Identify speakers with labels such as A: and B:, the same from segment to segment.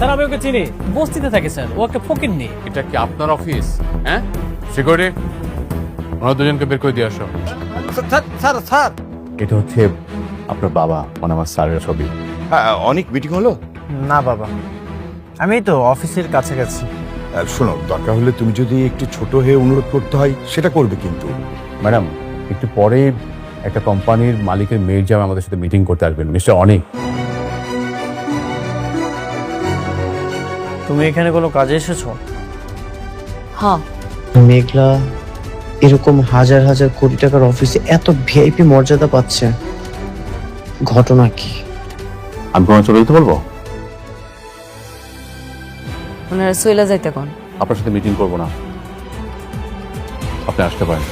A: Sir আমি ওকে চিনি, বস্তিতে থাকে স্যার, ও একটা ফকিন্নি।
B: এটা কি আপনার অফিস? হ্যাঁ, সিকিউরিটি, ওনারা দুজনকে বের করে দিয়ে আসো।
C: স্যার স্যার
B: এটা হচ্ছে আপনার বাবা, মানে আমার স্যারের ছবি।
C: অনেক মিটিং হলো?
D: না বাবা, আমি তো অফিসের কাছাকাছি।
C: শোনো, দরকার হলে তুমি যদি একটু ছোট হয়ে অনুরোধ করতে হয় সেটা করবে, কিন্তু
B: ম্যাডাম একটু পরে একটা কোম্পানির মালিকের মেয়ের জামাই আমাদের সাথে মিটিং করতে আসবেন, মিস্টার অনেক।
D: তুমি এখানে কোনো কাজে এসেছো?
E: হ্যাঁ,
F: মেঘলা এরকম হাজার হাজার কোটি টাকার অফিসে এত ভিআইপি মর্যাদা পাচ্ছে, ঘটনা কি?
B: আমি কোনো চলে যেতে বলবো?
E: ওনারা সইলা যাইতে কোন?
B: আপনার সাথে মিটিং করবো না, আপনি আসতে পারেন।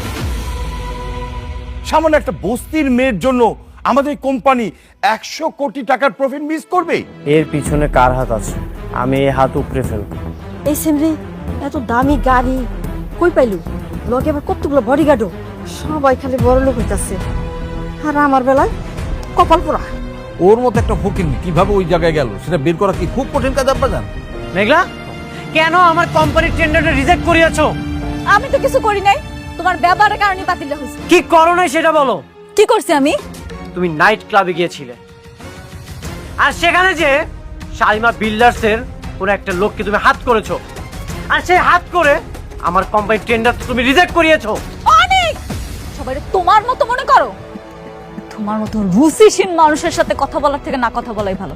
C: সামান্য একটা বস্তির মেয়ের জন্য আমাদের কোম্পানি 100 কোটি টাকার প্রফিট মিস করবে?
D: এর পিছনে কার হাত আছে? আমি এই হাত উপড়ে ফেলবো।
G: এই সেমরি এত দামি গাড়ি কই পাইলু? লগে আবার কতগুলো বডিগার্ডও, সবাই খালি বড় লোক হইতাছে, আর আমার বেলায় কপাল পোড়া।
H: ওর মতো একটা ফকিন্নি কিভাবে ওই জায়গায় গেল সেটা বের করা কি খুব কঠিন কাজ আপনার?
D: মেঘলা, কেন আমার কোম্পানির টেন্ডারটা রিজেক্ট করিয়েছো?
G: আমি তো কিছু করি নাই, তোমার ব্যবহারের কারণে বাতিল হইছে।
D: কি করো নাই সেটা বলো।
G: কি করছি আমি?
D: তুমি নাইট ক্লাবে গিয়েছিলে, আর সেখানে যে শালিমা বিল্ডার্সের কোন একটা লোককে তুমি হাত করেছো, আর সেই হাত করে আমার কোম্পানির টেন্ডার তুমি রিজেক্ট করিয়েছো।
G: অনেক সবাই তোমার মতো মনে করো? তোমার মতো রুচিহীন মানুষের সাথে কথা বলার থেকে না কথা বলাই ভালো।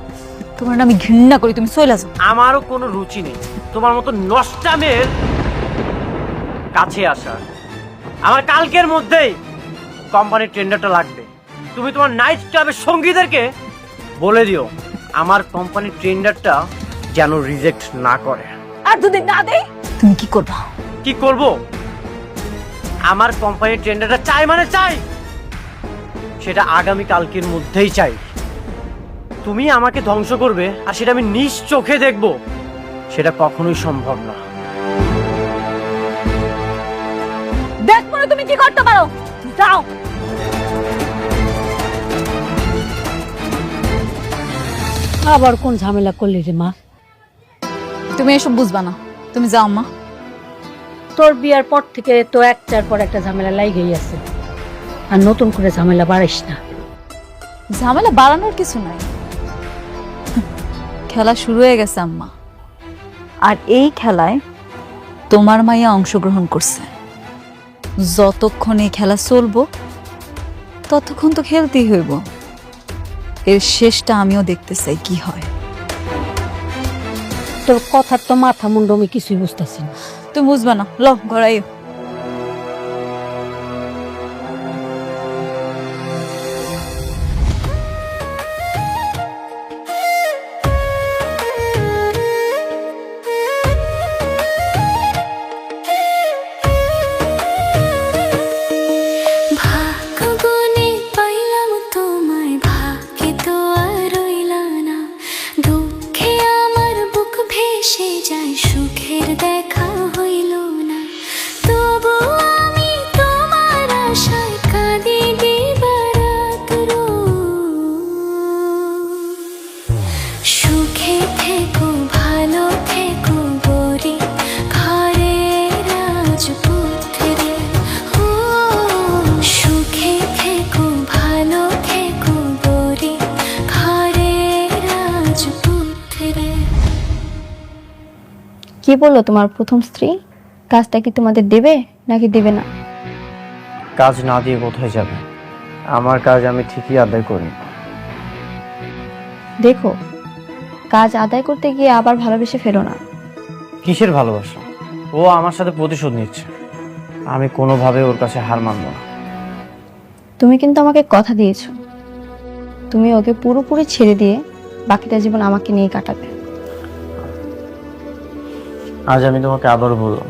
G: তোমার আমি ঘৃণা করি, তুমি চলে যাও।
D: আমারও কোনো রুচি নেই তোমার মতো নষ্টামের কাছে আসার। আমার কালকের মধ্যেই কোম্পানির টেন্ডারটা লাগবে। তুমি তোমার নাইট ক্লাবের সঙ্গীদেরকে বলে দিও আমার কোম্পানির টেন্ডারটা যেন রিজেক্ট না করে।
G: আর যদি না দেই তুমি কি করবা?
D: কি করব? আমার কোম্পানির টেন্ডারটা চাই মানে চাই, সেটা আগামী কালকের মধ্যেই চাই। তুমি আমাকে ধ্বংস করবে আর সেটা আমি নিজ চোখে দেখব, সেটা কখনোই সম্ভব না।
G: দেখ মনে তুমি কি করতে পারো, যাও।
E: আবার কোন ঝামেলা করলি রে মা?
G: তুমি এসব বুঝবা না, তুমি যাও মা।
E: তোর বিয়ার পর থেকে তো একটার পর একটা ঝামেলা লাগেই আছে, আর নতুন করে ঝামেলা বাড়াইস না।
G: ঝামেলা বাড়ানোর কিছু নাই, খেলা শুরু হয়ে গেছে আম্মা, আর এই খেলায় তোমার মাইয়া অংশগ্রহণ করছে। যতক্ষণ এই খেলা চলবো ততক্ষণ তো খেলতেই হইব। এর শেষটা আমিও দেখতে চাই কি হয়।
E: তোর কথার তো মাথা মুন্ড আমি কিছুই বুঝতেছি না।
G: তুমি বুঝবা না, লো ঘরাইও।
I: কি বললো তোমার প্রথম স্ত্রী? কাজটা কি তোমাদের দেবে নাকি দেবে না?
D: কাজ না দিয়ে কোথায় যাবে? আমার কাজ আমি ঠিকই আদায় করি।
I: দেখো, কাজ আদায় করতে গিয়ে আবার ভালোবেসে ফেলো না।
D: কিসের ভালোবাসা? ও আমার সাথে প্রতিশোধ নিচ্ছে, আমি কোনোভাবে ওর কাছে হার মানব না।
I: তুমি কিন্তু আমাকে কথা দিয়েছো, তুমি ওকে পুরোপুরি ছেড়ে দিয়ে বাকিটা জীবন আমাকে নিয়ে কাটাবে।
D: আজ আমি তোমাকে আবার বললাম,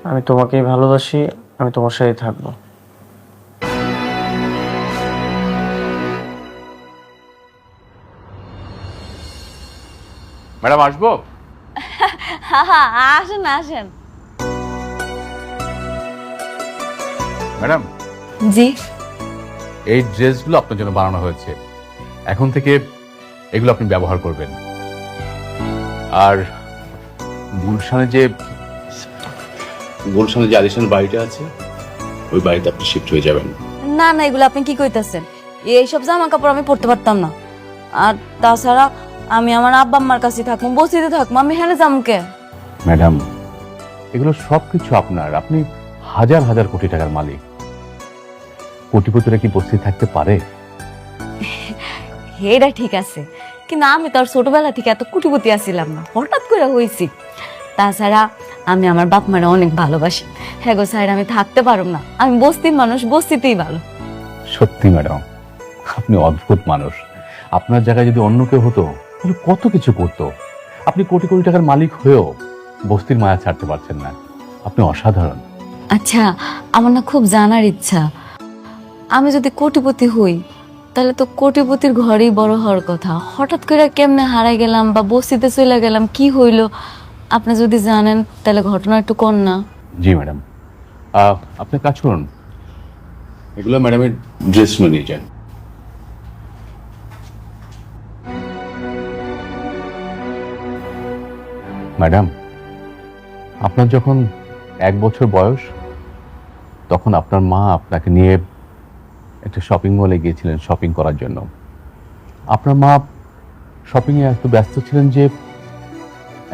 D: আমি তোমাকেই ভালোবাসি, আমি তোমার সাথে থাকবো।
B: ম্যাডাম আসবো?
G: হ্যাঁ, আসেন আসেন।
B: ম্যাডাম,
G: জি।
B: এই ড্রেসগুলো আপনার জন্য বানানো হয়েছে, এখন থেকে এগুলো আপনি ব্যবহার করবেন। আর গুলশানে যে আলিশান বাড়িটা আছে ওই বাড়িতে আপনি শিফট হয়ে যাবেন।
G: না না, এগুলো আপনি কি কইতাছেন? এইসব জামা কাপড় আমি পরতে পারতাম না। আর তাছাড়া আমি আমার আব্বা আম্মার কাছে থাকবো, বসিতে থাকবো, আমি হেলে যামকে।
B: ম্যাডাম, এগুলো সবকিছু আপনার। আপনি হাজার হাজার কোটি টাকার মালিক। কোটিপতিরা কি বসে থাকতে পারে?
G: এটা ঠিক আছে, কিন্তু আমি তো আর ছোটবেলা থেকে এত কুটিপতি আসছিলাম না, হঠাৎ করে হয়েছি। তাছাড়া আমি আমার বাপ মারা অনেক ভালোবাসি। হ্যাঁ গো স্যার, আমি থাকতে পারব না। আমি বস্তির মানুষ, বস্তিতেই ভালো।
B: সত্যি ম্যাডাম, আপনি অদ্ভুত মানুষ। আপনার জায়গায় যদি অন্য কেউ হতো তাহলে কত কিছু করতো। আপনি কোটি কোটি টাকার মালিক হয়েও বস্তির মায়া ছাড়তে পারছেন না। আপনি অসাধারণ।
G: আচ্ছা, আমার না খুব জানার ইচ্ছা, আমি যদি কোটিপতি হই তাহলে তো কোটিপতির ঘরেই বড় হওয়ার কথা। হঠাৎ করে কেমনে হারাই গেলাম বা বস্তিতে চলে গেলাম, কি হইলো? আপনি যদি জানেন তাহলে ঘটনা একটু কন না।
B: জি ম্যাডাম, আপনি কাজ করুন, এগুলো ম্যাডামের ড্রেস নিয়ে যান। ম্যাডাম, আপনার যখন 1 বছর বয়স তখন আপনার মা আপনাকে নিয়ে একটা শপিং মলে গিয়েছিলেন শপিং করার জন্য। আপনার মা শপিংয়ে এত ব্যস্ত ছিলেন যে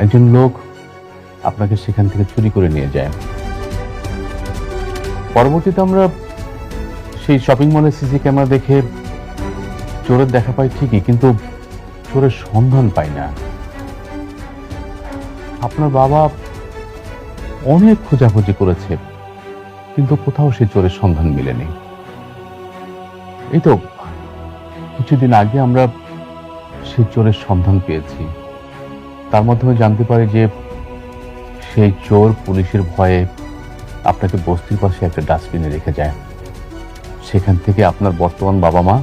B: একজন লোক আপনাকে সেখান থেকে চুরি করে নিয়ে যায়। পরবর্তীতে আমরা সেই শপিং মলের সিসি ক্যামেরা দেখে চোরের দেখা পাই ঠিকই, কিন্তু চোরের সন্ধান পাই না। আপনার বাবা অনেক খোঁজাখুঁজি করেছে, কিন্তু কোথাও সেই চোরের সন্ধান মেলেনি। এই তো কিছুদিন আগে আমরা সেই চোরের সন্ধান পেয়েছি। তার মাধ্যমে জানতে পারি যে সেই চোর পুলিশের ভয়ে আপনাকে বস্তির পাশে একটা ডাস্টবিনে রেখে যায়। সেখান থেকে আপনার বর্তমান বাবা মা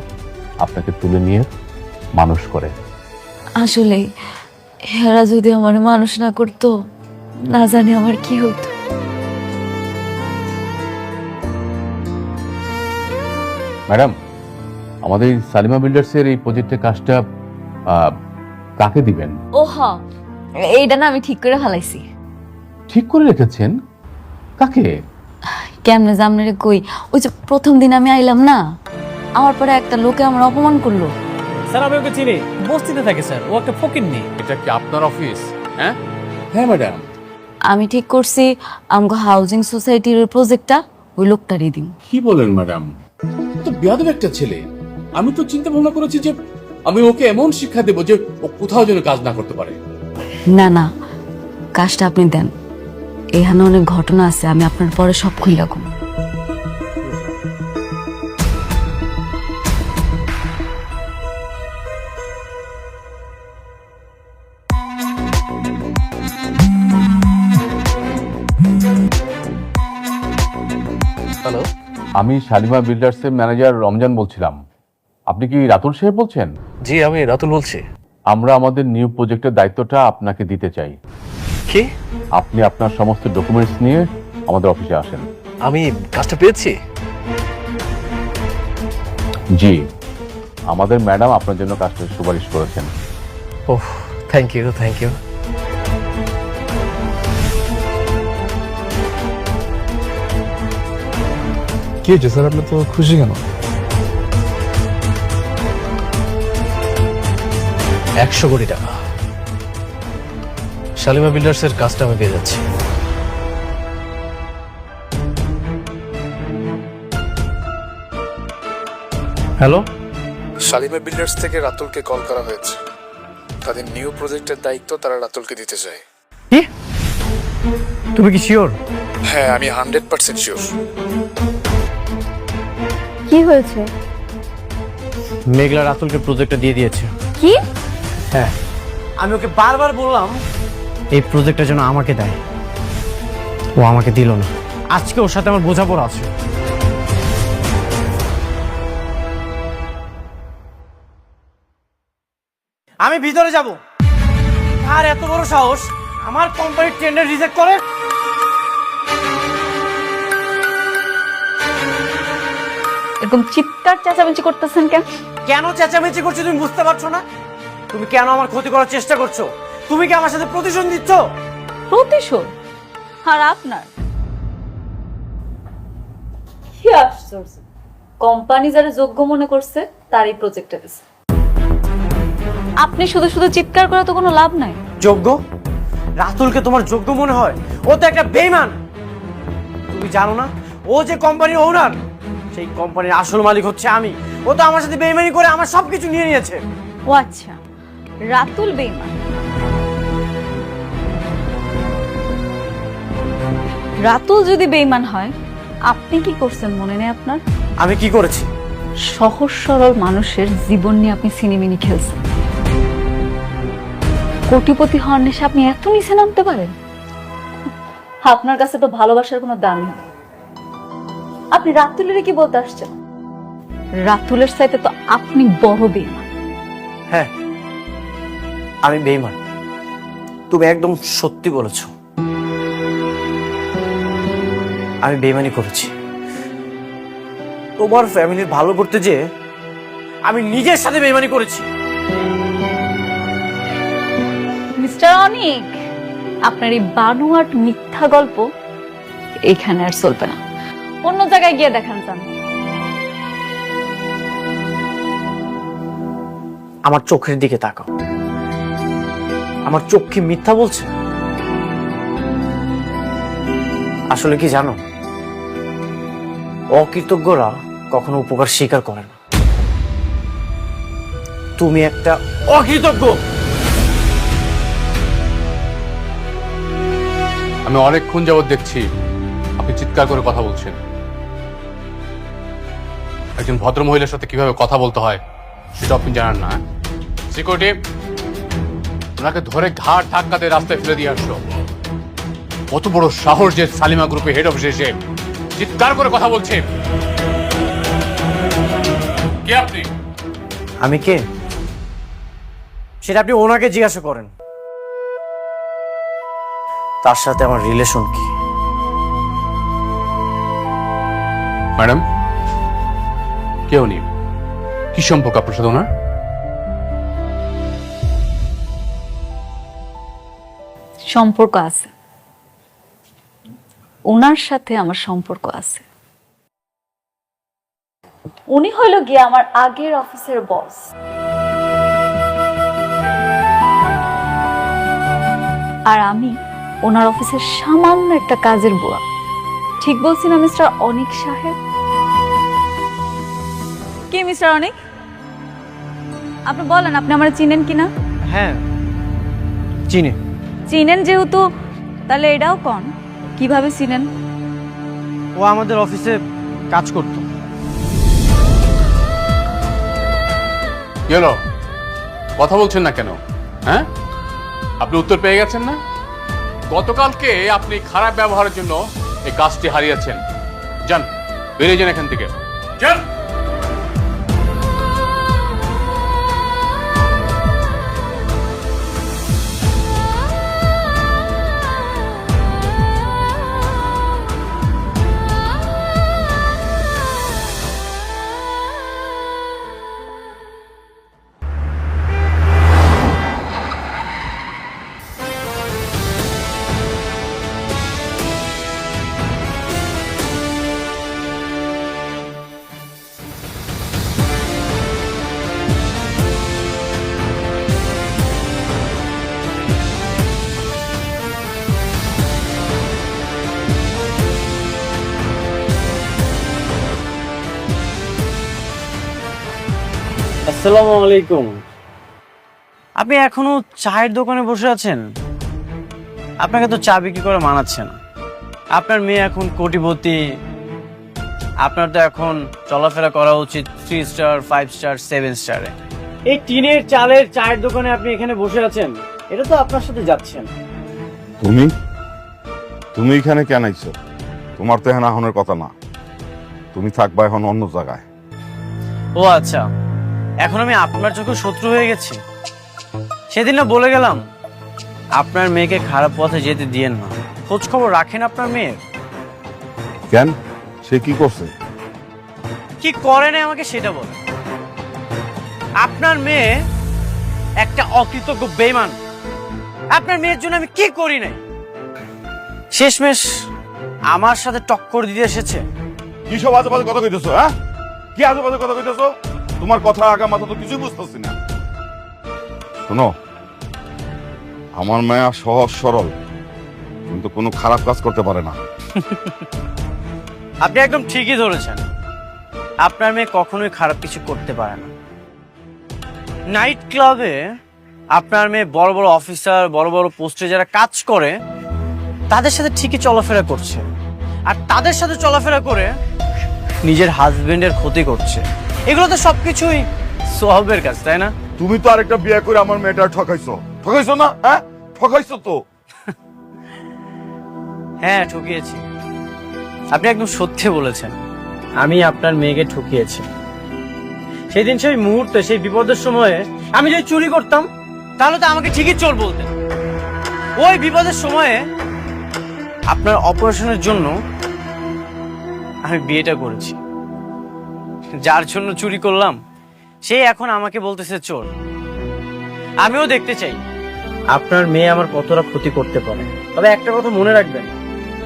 B: আপনাকে তুলে নিয়ে মানুষ করে।
G: আসলে হেরা যদি আমার মানুষ না করতো, না জানি আমার কি হতো।
B: ম্যাডাম, আমাদের সালিমা বিল্ডার্সের এই প্রজেক্টের কাজটা কাকে দিবেন?
G: ও হ্যাঁ, এইটা না আমি ঠিক করে ফেলাইছি।
B: ঠিক করে রেখেছেন? কাকে?
G: কেমনে জামনে কই, ওই যে প্রথম দিন আমি আইলাম না, আমার পরে একটা লোকে আমার অপমান করলো।
A: স্যার আমি ওকে চিনি, বস্তিতে থাকে স্যার, ও একটা ফকিন্নি।
B: এটা কি আপনার অফিস? হ্যাঁ হ্যাঁ ম্যাডাম,
G: আমি ঠিক করছি আমগো হাউজিং সোসাইটির প্রজেক্টটা ওই লোকটারই দিন।
B: কি বলেন ম্যাডাম? তো বেয়াদব একটা ছেলে। আমি তো চিন্তা ভাবনা করেছি যে আমি ওকে এমন শিক্ষা দেব যে ও কোথাও যেন কাজ না করতে পারে।
G: না না, কাজটা আপনি দেন। এখানে অনেক ঘটনা আছে, আমি আপনার পরে সব খুলে রাখুন।
A: হ্যালো,
B: আমি শালিমা বিল্ডার্সের ম্যানেজার রমজান বলছিলাম। আপনি কি রাতুল সাহেব বলছেন?
A: জি আমি রাতুল বলছি।
B: আমরা আমাদের নিউ প্রজেক্টের দায়িত্বটা আপনাকে দিতে চাই।
A: কি?
B: আপনি আপনার সমস্ত ডকুমেন্টস নিয়ে আমাদের অফিসে আসেন।
A: আমি কাজটা পেয়েছি?
B: জি, আমাদের ম্যাডাম আপনার জন্য কাজটা সুপারিশ করেছেন।
A: ওহ, থ্যাংক ইউ থ্যাংক ইউ।
J: কি হয়েছে স্যার, আপনি তো খুশি কেন?
A: 100 কোটি টাকা শালিমা বিল্ডার্সের কাজটা আমি পেয়ে যাচ্ছি। হ্যালো,
J: শালিমা বিল্ডার্স থেকে রাতুলকে কল করা হয়েছে। তাদের নিউ প্রজেক্টের দায়িত্ব তারা রাতুলকে দিতে চায়।
A: কি? তুমি কি শিওর?
J: হ্যাঁ, আমি 100% শিওর।
I: কি হয়েছে?
A: মেঘলা রাতুলকে প্রজেক্টটা দিয়ে দিয়েছে।
I: কি?
A: হ্যাঁ,
D: আমি ওকে বারবার বললাম
A: এই প্রজেক্টটা যেন আমাকে দেয়, ও আমাকে দিল না। আজকে ওর সাথে আমার বোঝাপড়া আছে।
D: আমি ভিতরে যাব। আর এত বড় সাহস আমার কোম্পানির টেন্ডার রিজেক্ট করে?
G: এরকম চিৎকার চেঁচামেচি করতেছেন কেন?
D: কেন চেঁচামেচি করছো তুমি বুঝতে পারছো না? তুমি কেন আমার ক্ষতি করার চেষ্টা করছো? তুমি কি আমার সাথে প্রতিশোধ দিচ্ছ?
G: প্রতিশোধ? আর আপনার কি আশ্চর্য, কোম্পানি যারা যোগ্য মনে করছে তারই প্রজেক্টটা দিছে। আপনি শুধু শুধু চিৎকার করে তো কোনো লাভ নাই।
D: যোগ্য? রাতুলকে তোমার যোগ্য মনে হয়? ও তো একটা বেঈমান। তুমি জানো না ও যে কোম্পানির ওনার, সেই কোম্পানির আসল মালিক হচ্ছে আমি। ও তো আমার সাথে বেঈমানি করে আমার সবকিছু নিয়ে নিয়েছে।
G: ও আচ্ছা, রাতুল বেঈমান। রাতুল যদি বেঈমান হয়, আপনি কি করছেন মনে নেই আপনার?
D: আমি কি করেছি?
G: সহজ সরল মানুষের জীবন নিয়ে আপনি সিনেমিনি খেলছেন। কোটিপতি হওয়ার নেশে আপনি এত নিচে নামতে পারেন? আপনার কাছে তো ভালোবাসার কোনো দাম নেই। আপনি রাতুলের কি বলতে আসছেন? রাতুলের চাইতে তো আপনি বড় বেঈমান।
D: হ্যাঁ, আমি বেঈমান। তুমি একদম সত্যি বলেছ। আমি বেঈমানি করেছি। তোমার ফ্যামিলির ভালো করতে যেয়ে আমি নিজের সাথে বেঈমানি করেছি।
G: মিস্টার অনিক, আপনার এই বানোয়াট মিথ্যা গল্প এখানে আর চলবে না। অন্য জায়গায় গিয়ে দেখান যান।
D: আমার চোখের দিকে তাকাও। আমার চোখ কি মিথ্যা বলছে? আসলে কি জানো, অকৃতজ্ঞরা কখনো উপকার স্বীকার করে না। তুমি একটা অকৃতজ্ঞ।
B: আমি অনেকক্ষণ যাবৎ দেখছি আপনি চিৎকার করে কথা বলছেন। একজন ভদ্র মহিলার সাথে কিভাবে কথা বলতে হয় সেটা আপনি জানেন না। সিকিউরিটি, ওনাকে ধরে ঘাট ধাক্কা দিয়ে রাস্তায় ফেলে দিয়ে আসলো। কত বড় সাহস যে সালিমা গ্রুপে হেড অফিসে এসে চিৎকার করে কথা বলছে। কে আপনি?
D: আমি কে সেটা আপনি ওনাকে জিজ্ঞাসা করেন। তার সাথে আমার রিলেশন কি?
B: ম্যাডাম, কে উনি? কি সম্পর্ক আপনার সাথে ওনার?
G: সম্পর্ক আছে, ওনার সাথে আমার সম্পর্ক আছে। উনি হইল গিয়ে আমার আগের অফিসের বস। আর আমি ওনার অফিসের সামান্য একটা কাজের বুয়া। ঠিক বলছি না মিস্টার অনিক সাহেব? কি মিস্টার অনিক, আপনি বলেন আপনি আমার চিনেন কিনা?
D: হ্যাঁ, চিনি।
G: চিনেন যেহেতু, তাহলে এটাও কোন কিভাবে চিনেন?
D: ও আমাদের অফিসে কাজ করত।
B: গেল কথা বলছেন না কেন? হ্যাঁ, আপনি উত্তর পেয়ে গেছেন না? গতকালকে আপনি খারাপ ব্যবহারের জন্য এই কাজটি হারিয়েছেন। যান, বেরিয়ে যান এখান থেকে, যান।
D: আসসালামু আলাইকুম। আপনি এখনো চায়ের দোকানে বসে আছেন? আপনাকে তো চা বিক্রি করে মানাচ্ছে না। আপনার মেয়ে এখন কোটিপতি। আপনার তো এখন চলাফেরা করা উচিত 3 স্টার, 5 স্টার, 7 স্টারে। এই টিনের চালের চায়ের দোকানে আপনি এখানে বসে আছেন, এটা তো আপনার সাথে যাচ্ছেন।
C: তুমি এখানে কেন আইছো? তোমার তো এখানে আহনের কথা না। তুমি থাকবা এখন অন্য জায়গায়।
D: ও আচ্ছা, এখন আমি আপনার চোখে শত্রু হয়ে গেছি? সেদিন না বলে গেলাম আপনার মেয়েকে খারাপ পথে যেতে দিয়েন না। খোঁজ খবর রাখেন আপনার মেয়ের।
C: কেন, সে কি করছে?
D: কি করে না আমাকে সেটা বলে। আপনার মেয়ে একটা অকৃতজ্ঞ বেঈমান। আপনার মেয়ের জন্য আমি কি করি নাই? শেষমেশ আমার সাথে টক্কর দিতে এসেছে।
C: কি সব আজে বাজে কথা কইতেছো? হ্যাঁ, কি আজে বাজে কথা কইতেছো? তোমার কথা আগা মাথা তো কিছুই বুঝতেছি না। শোনো, আমার মায়া সহজ সরল, কিন্তু কোনো খারাপ কাজ করতে পারে না।
D: আপনি একদম ঠিকই ধরেছেন। আপনার মেয়ে কখনোই খারাপ কিছু করতে পারে না। নাইট ক্লাবে আপনার মেয়ে বড় বড় অফিসার, বড় বড় পোস্টে যারা কাজ করে তাদের সাথে ঠিকই চলাফেরা করছে, আর তাদের সাথে চলাফেরা করে নিজের হাজবেন্ডের ক্ষতি করছে। এগুলো তো সবকিছুই সোহাবের কাজ, তাই না?
C: তুমি তো আরেকটা বিয়ে করে আমার মেয়েটা ঠকাইছো, ঠকাইছো না? হ্যাঁ, ঠকাইছো তো।
D: হ্যাঁ, ঠকিয়েছি। আপনি একদম সত্যি বলেছেন, আমি আপনার মেয়েকে ঠকিয়েছি। সেই দিন, সেই মুহূর্তে, সেই বিপদের সময়ে আমি যদি চুরি করতাম তাহলে তো আমাকে ঠিকই চোর বলতেন। ওই বিপদের সময়ে আপনার অপারেশনের জন্য আমি বিয়েটা করেছি। যার জন্য চুরি করলাম সে এখন আমাকে বলতেছে চোর। আমিও দেখতে চাই আপনার মেয়ে আমার কতটা ক্ষতি করতে পারে। তবে একটা কথা মনে রাখবেন,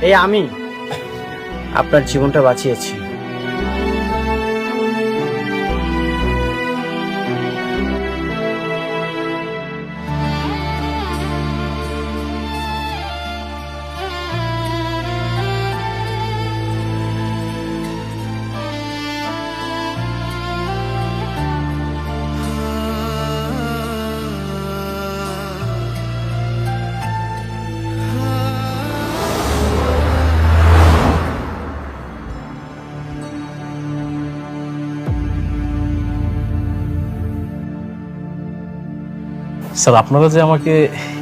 D: এই আমি আপনার জীবনটা বাঁচিয়েছি।
K: স্যার, আপনারা যে আমাকে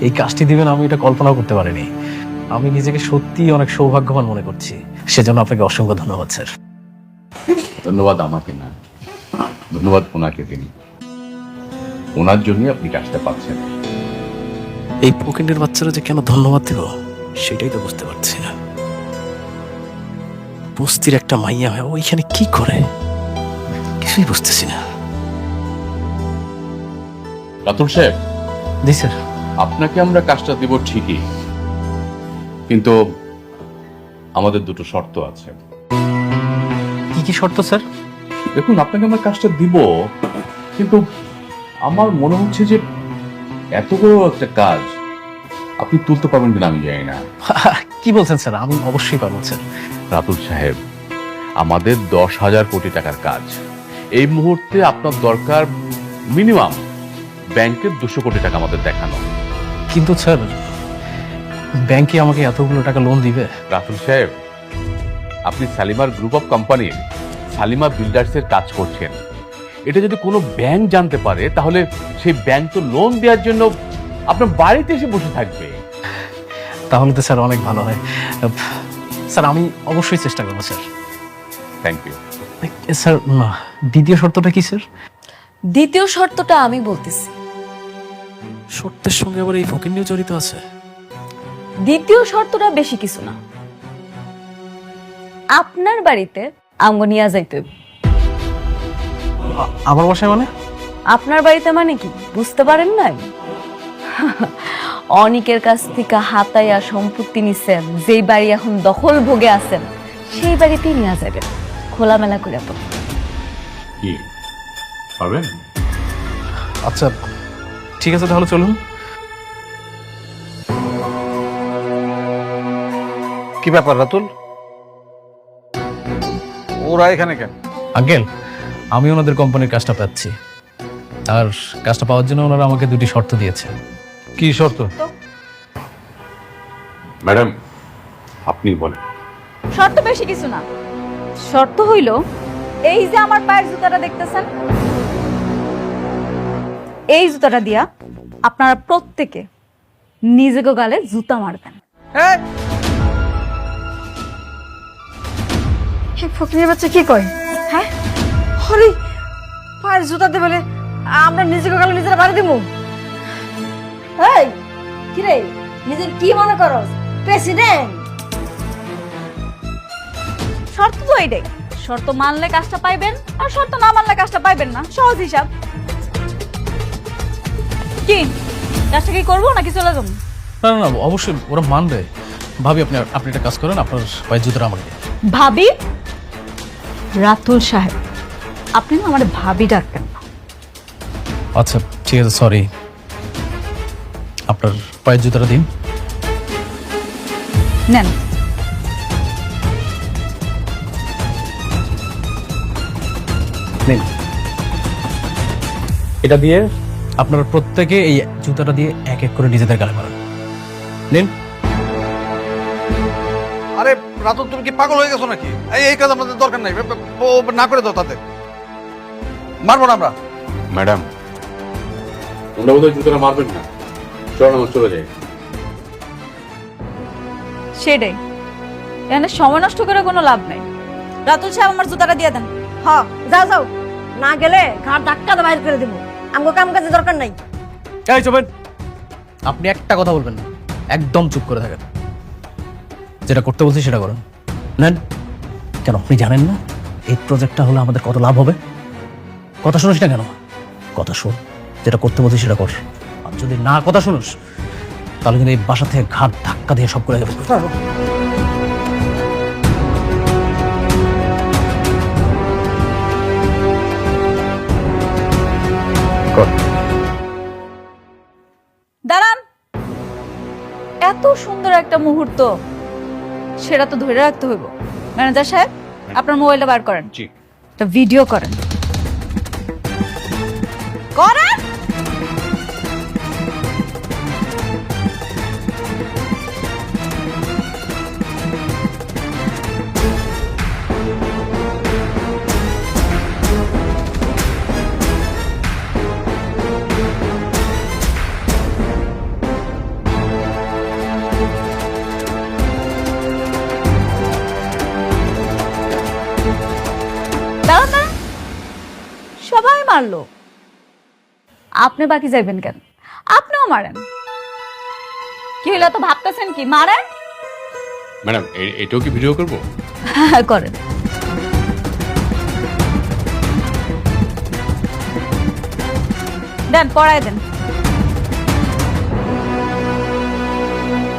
K: এই কাজটি দিবেন আমি এটা কল্পনা করতে পারিনি। আমি নিজেকে সত্যি অনেক সৌভাগ্যবান মনে করছি। সেজন্য আপনাকে অসংখ্য ধন্যবাদ স্যার।
B: ধন্যবাদ আমাকে না, ধন্যবাদ ওনাকে দিন। ওনার জন্যই আপনি কাজটা পাচ্ছেন।
K: এই পকেটের বাচ্চারা যে কেন ধন্যবাদ দেব সেটাই তো বুঝতে পারছি না। বস্তির একটা মাইয়া হয় ওইখানে কি করে কিছুই বুঝতেছি না।
B: রাতুল সাহেব,
K: জি স্যার।
B: আপনাকে আমরা কাজটা দিব ঠিকই, কিন্তু আমাদের দুটো শর্ত আছে।
K: কি কি শর্ত স্যার?
B: দেখুন, আপনাকে আমরা কাজটা দিব, কিন্তু আমার মনে হচ্ছে যে এত বড় একটা কাজ আপনি তুলতে পারবেন কিনা আমি জানি না।
K: কি বলছেন স্যার? আমি অবশ্যই পারবো স্যার।
B: রাতুল সাহেব, আমাদের 10,000 কোটি টাকার কাজ। এই মুহূর্তে আপনার দরকার মিনিমাম ব্যাংকের 200 কোটি টাকা আমাদের দেখানো।
K: কিন্তু স্যার, ব্যাংকে আমাকে এতগুলো টাকা লোন দিবে?
B: রাতুল সাহেব, আপনি সালিমার গ্রুপ অফ কোম্পানির সালিমা বিল্ডার্সের কাজ করছেন। এটা যদি কোনো ব্যাংক জানতে পারে তাহলে সেই ব্যাংক তো লোন দেওয়ার জন্য আপনার বাড়িতে এসে বসে থাকবে।
K: তাহলে তো স্যার অনেক ভালো হয়। স্যার, আমি অবশ্যই চেষ্টা করবো স্যার।
B: Thank you
K: sir. না, দ্বিতীয় শর্তটা কি স্যার?
G: দ্বিতীয় শর্তটা আমি বলতেছি।
K: শর্তের সঙ্গে আবার এই ফকিন্নিও জড়িত আছে?
G: দ্বিতীয় শর্তটা বেশি কিছু না, আপনার বাড়িতে আমগো নিয়ে যাইতে হইব।
K: আমার বাসায় মানে?
G: আপনার বাড়িতে মানে কি বুঝতে পারেন নাই? অনেকের কাছ থেকে হাতাইয়া সম্পত্তি নিছেন, যেই বাড়ি এখন দখল ভোগে আছেন সেই বাড়িতেই নিয়ে যাবেন, খোলামেলা করে। তো
B: কি পারবেন?
K: আচ্ছা ঠিক আছে, তাহলে চলুন।
H: কি ব্যাপার রাতুল, ওরা এখানে কেন?
K: আঙ্কেল, আমি ওনাদের কোম্পানির কাজটা পাচ্ছি, আর কাজটা পাওয়ার জন্য ওনারা আমাকে দুটি শর্ত দিয়েছে।
H: কি শর্ত?
B: ম্যাডাম, আপনি বলেন।
G: শর্ত বেশি কিছু না। শর্ত হইল, এই যে আমার পায়ের জুতাটা দেখতেছেন, এই জুতাটা দিয়া আপনারা প্রত্যেকে নিজেকে গালে জুতা মারবেন।
E: ফকিরের বাচ্চা কি কয়? হ্যাঁ, হরি পায়ের জুতা দে বলে আমরা নিজেকে গালে নিজেরা বাড়ি দিব? এই কি রে, নিজের কি মনে করো প্রেসিডেন্ট?
G: শর্ত তো এইটাই, শর্ত মানলে কাজটা পাইবেন, আর শর্ত না মানলে কাজটা পাইবেন না। সহজ হিসাব। কি কাজটা কি করবো নাকি চলে যাবো?
K: না না না, অবশ্যই ওরা মানবে। ভাবি আপনি আপনি একটা কাজ করেন, আপনার পায়ের জুতোটা আমাকে দিন।
G: ভাবি? রাতুল সাহেব, আপনি না আমার ভাবি ডাকবেন না।
K: আচ্ছা ঠিক আছে, সরি। আপনার পায়ের জুতোটা দিন।
G: নেন।
K: নিন। এটা দিয়ে আপনারা প্রত্যেকে এই জুতাটা দিয়ে এক এক করে নিজেদের গালে মারেন। নিন।
H: আরে রাতুল, তুমি কি পাগল হয়ে গেছো নাকি? এই কাজ আমাদের দরকার নাই, ও না করে দাও, তাতে মারবো না আমরা।
B: ম্যাডাম, তোমরা বোধহয় জুতোটা মারবেন না। চলো আমরা চলে যাই।
G: সেটাই, এখানে সময় নষ্ট করে কোনো লাভ নাই। রাতুল সাহেব, আমার জুতাটা দিয়ে দেন।
E: হ্যাঁ, যাও যাও, না গেলে ঘাট ধাক্কা দিয়ে বাইর করে দেবো। আমগো কাম কাজে দরকার নাই।
K: এই চুপেন, আপনি একটা কথা বলবেন না, একদম চুপ করে থাকেন। যেটা করতে বলছি সেটা করেন। নেন। কেন আপনি জানেন না এই প্রজেক্টটা হলে আমাদের কত লাভ হবে? কথা শুনিস না কেন? কথা শোন, যেটা করতে বলছি সেটা কর। আর যদি না কথা শুনিস তাহলে কিন্তু এই বাসা থেকে ঘাট ধাক্কা দিয়ে সব করে দেবে।
G: দাঁড়ান। এত সুন্দর একটা মুহূর্ত, সেটা তো ধরে রাখতে হইব। ম্যানেজার সাহেব, আপনার মোবাইলটা বার করেন।
B: জি।
G: একটা ভিডিও করেন। করেন। দাঁড়ান দাঁড়ান, সবাই মারলো, আপনি বাকি যাইবেন কেন? আপনিও মারেন। কি হইলো, তো ভাবতেছেন কি? মারেন।
B: ম্যাডাম, এটাও কি ভিডিও করব?
G: হ্যাঁ, করেন। দেন, পড়ায় দেন।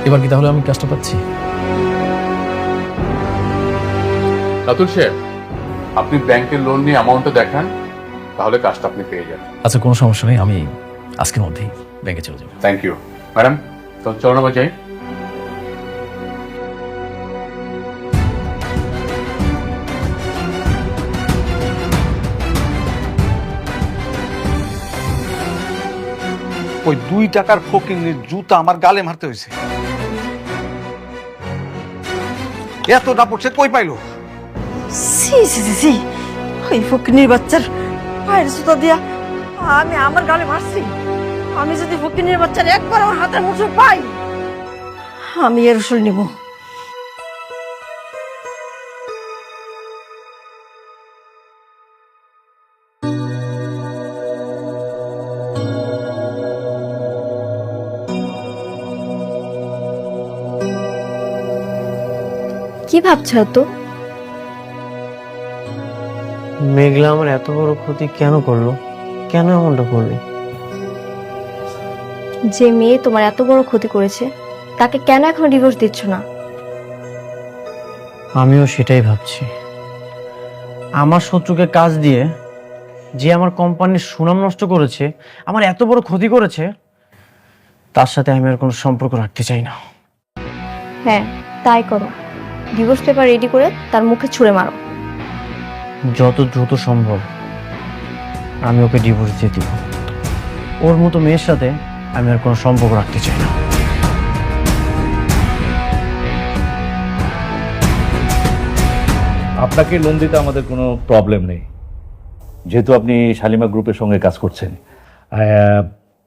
K: এবার কি তাহলে আমি কাজটা পাচ্ছি?
B: রাতুল সাহেব, আপনি ব্যাংকের লোন নিয়ে অ্যামাউন্টটা দেখান, তাহলে কাজটা আপনি পেয়ে যাবেন।
K: আচ্ছা, কোনো সমস্যা নেই, আমি আজকের মধ্যেই ব্যাংকে চলে যাবো।
B: Thank you madam. তো চলো আমরা যাই।
H: ওই 2 টাকার ফকিন্নির জুতা আমার গালে মারতে হয়েছে। এত দাপট সে কই পাইলো?
E: সি সি সি সি, ওই ফকিনীর বাচ্চার পায়ের জুতা দিয়া আমি আমার গালে মারছি। আমি যদি ফকিনীর বাচ্চার একবার আমার হাতের মুঠো পাই, আমি এর উসুল নিব।
I: কি ভাবছো তো?
A: মেঘলা আমার এত বড় ক্ষতি কেন করলো? কেন এমনটা করলি?
I: যে মেয়ে তোমার এত বড় ক্ষতি করেছে তাকে কেন এখনো ডিভোর্স দিচ্ছ না?
A: আমিও সেটাই ভাবছি। আমার শত্রুকে কাজ দিয়ে যে আমার কোম্পানির সুনাম নষ্ট করেছে, আমার এত বড় ক্ষতি করেছে, তার সাথে আমি আর কোনো সম্পর্ক রাখতে চাই না।
I: হ্যাঁ, তাই করো। ডিভোর্স পেপার রেডি করে তার মুখে ছুঁড়ে মারো।
A: যত দ্রুত সম্ভব আমি ওকে ডিভোর্স দিয়ে দিব। ওর মতো মেয়ের সাথে আমি আর কোনো সম্পর্ক রাখতে চাই না।
L: আপনাকে লোন দিতে আমাদের কোনো প্রবলেম নেই, যেহেতু আপনি শালিমা গ্রুপের সঙ্গে কাজ করছেন।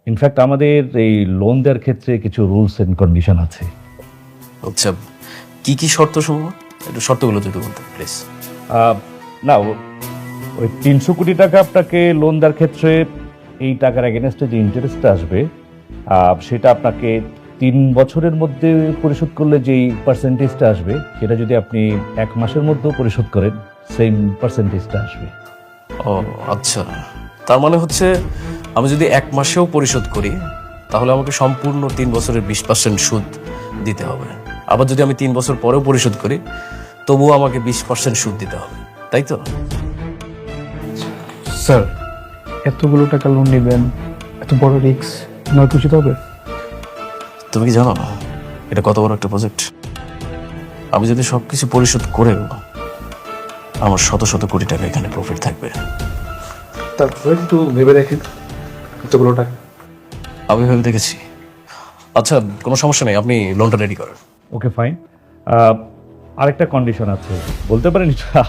L: ইনফ্যাক্ট আমাদের এই লোন দেওয়ার ক্ষেত্রে কিছু রুলস এন্ড কন্ডিশন আছে।
K: আচ্ছা, কি কি শর্ত সমূহ? একটু শর্তগুলো যদি বলতেন প্লিজ।
L: না, ওই 300 কোটি টাকা আপনাকে লোন দেওয়ার ক্ষেত্রে এই টাকার এগেনস্টে যে ইন্টারেস্টটা আসবে, সেটা আপনাকে 3 বছরের মধ্যে পরিশোধ করলে যেই পার্সেন্টেজটা আসবে, সেটা যদি আপনি 1 মাসের মধ্যেও পরিশোধ করেন, সেম পার্সেন্টেজটা আসবে।
K: ও আচ্ছা, তার মানে হচ্ছে আমি যদি 1 মাসেও পরিশোধ করি তাহলে আমাকে সম্পূর্ণ 3 বছরের 20% সুদ দিতে হবে। আবার যদি আমি 3 বছর পরেও পরিশোধ করি তবুও আমাকে 20% সুদ দিতে হবে, তাই তো?
J: স্যার, এতগুলো টাকা লোন নেবেন, এত বড় রিস্ক নয়তো উচিত হবে?
K: তুমি কি জানো না এটা কত বড় একটা প্রজেক্ট? আমি যদি সবকিছু পরিশোধ করেও আমার শত শত কোটি টাকা এখানে প্রফিট থাকবে।
J: তারপরে একটু ভেবে দেখেন, এতগুলো টাকা।
K: আমি ভেবে দেখেছি। আচ্ছা, কোনো সমস্যা নেই, আপনি লোনটা রেডি করেন।
L: ওকে, ফাইন। আরেকটা কন্ডিশন আছে, বলতে পারেন এটা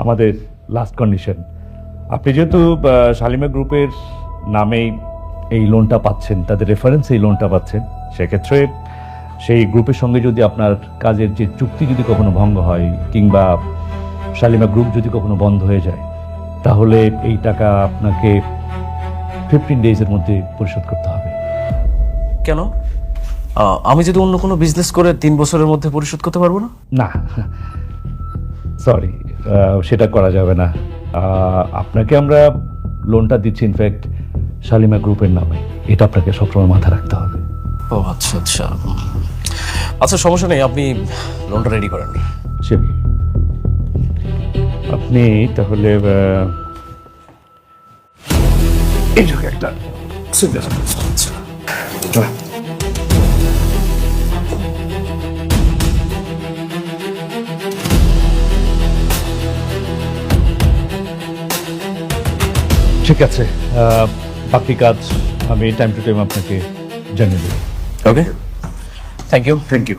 L: আমাদের লাস্ট কন্ডিশন। আপনি যেহেতু শালিমা গ্রুপের নামেই এই লোনটা পাচ্ছেন, তাদের রেফারেন্সে এই লোনটা পাচ্ছেন, সেক্ষেত্রে সেই গ্রুপের সঙ্গে যদি আপনার কাজের যে চুক্তি যদি কখনো ভঙ্গ হয় কিংবা শালিমা গ্রুপ যদি কখনো বন্ধ হয়ে যায়, তাহলে এই টাকা আপনাকে 15 ডেজের মধ্যে পরিশোধ করতে হবে।
K: কেন? আমি যদি অন্য কোনো বিজনেস করে 3 বছরের মধ্যে পরিশোধ করতে পারবো না?
L: না, সরি, সেটা করা যাবে না। আপনাকে আমরা লোনটা দিচ্ছি ইনফ্যাক্ট শালিমা গ্রুপের নামে, এটা আপনাকে সবসময় মাথায় রাখতে হবে।
K: ও আচ্ছা আচ্ছা, আচ্ছা সমস্যা নেই, আপনি লোনটা রেডি করেন।
L: সে আপনি তাহলে এইটাকে একটা
K: আচ্ছা,
L: ঠিক আছে, বাকি কাজ আমি টাইম টু টাইম আপনাকে জানিয়ে দেব।
K: Okay, thank you.
L: Thank you.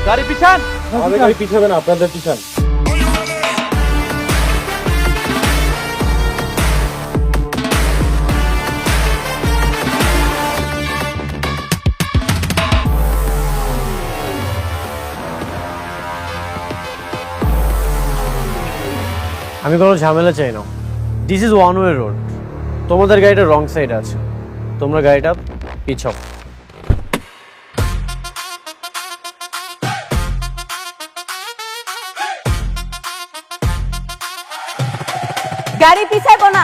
A: গাড়ি পিছান। আমাদের গাড়ি পিছাবে না, আপনাদের পিছান। আমি কোনো ঝামেলা চাই না। This is one way road. তোমাদের গাড়িটা রং সাইড আছে, তোমরা গাড়িটা পিছাও।
G: গাড়ি পিছাবো না।